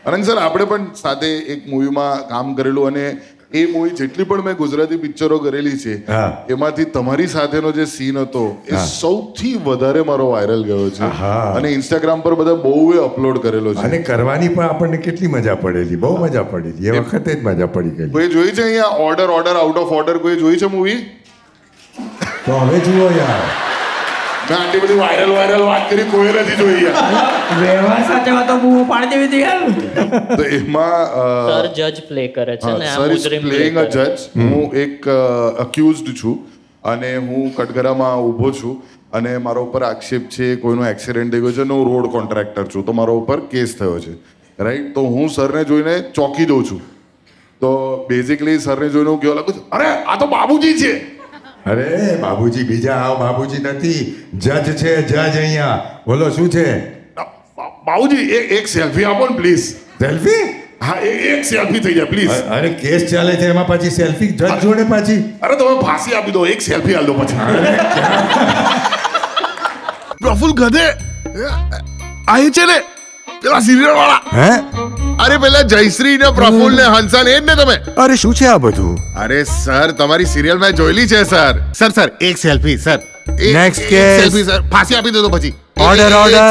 અનંત sir, આપણે પણ સાથે એક મૂવીમાં કામ કરેલું અને એ મૂવી જેટલી પણ મેં ગુજરાતી પિક્ચરો કરેલી છે એમાંથી તમારી સાથેનો જે સીન હતો એ સૌથી વધારે મારો વાયરલ ગયો છે અને ઇન્સ્ટાગ્રામ પર બધા બહુ અપલોડ કરેલો છે અને કરવાની પણ આપણને કેટલી મજા પડેલી, બહુ મજા પડેલી, એ વખતે જ મજા પડી ગઈ. કોઈ જોઈ છે અહીંયા ઓર્ડર આઉટ ઓફ ઓર્ડર કોઈ જોઈ છે મૂવી? તો હવે જુઓ યાર, મેં આટલી બધી વાયરલ વાત કરી, કોઈ નથી જોઈ યાર. વ્યવહાર સાથે વાતો બહુ પાડી દેવી હતી યાર. તો એમાં સર જજ પ્લે કરે છે ને આ સર ઇઝ મુજરિમ પ્લેઇંગ અ જજ. હું એક અક્યુઝડ છું અને હું કટઘરામાં ઊભો છું અને મારા ઉપર આક્ષેપ છે કોઈનો એક્સિડન્ટ થઈ ગયો છે અને હું રોડ કોન્ટ્રાક્ટર છું, તો મારા ઉપર કેસ થયો છે, રાઈટ. તો હું સરને જોઈને ચોંકી દઉં છું. તો બેઝિકલી સરને જોઈને હું કહેવા લાગુ છું, અરે આ તો બાબુજી છે. અરે બાબુજી બીજા આવ બાબુજી નથી, જજ છે, જજ અહીંયા. બોલો શું છે? બાબુજી એક સેલ્ફી આપો ને પ્લીઝ. સેલ્ફી? હા, એક સેલ્ફી થઈ જાય પ્લીઝ. અરે કેસ ચાલે છે એમાં પાછી સેલ્ફી જજ જોડે પાછી? અરે તમે ફાંસી આપી દો, એક સેલ્ફી આલ દો પછી. પ્રફુલ ગધે અહીં છે ને પેલા સિરિયલ વાળા. હે? અરે પેલા જયશ્રી ને પ્રફુલ્લ ને હંસન એ જ ને તમે? અરે શું છે આ બધું? અરે સર, તમારી સિરિયલ મેં જોયેલી છે સર. સર એક selfie sir. Next case. Selfie sir, ફાંસી આપી દો પછી. Order.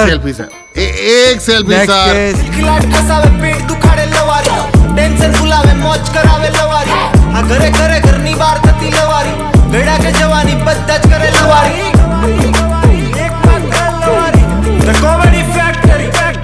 સેલ્ફી સર, એક સેલ્ફી સર. ખિલાટ કસાવે, પેટ દુખાડે લવારી, ટેન્શન ભૂલાવે, મોજ કરાવે લવારી. આ ઘરે ઘરની બહાર થતી લવારી, ગળા કે જવાની બધા જ કરે લવારી.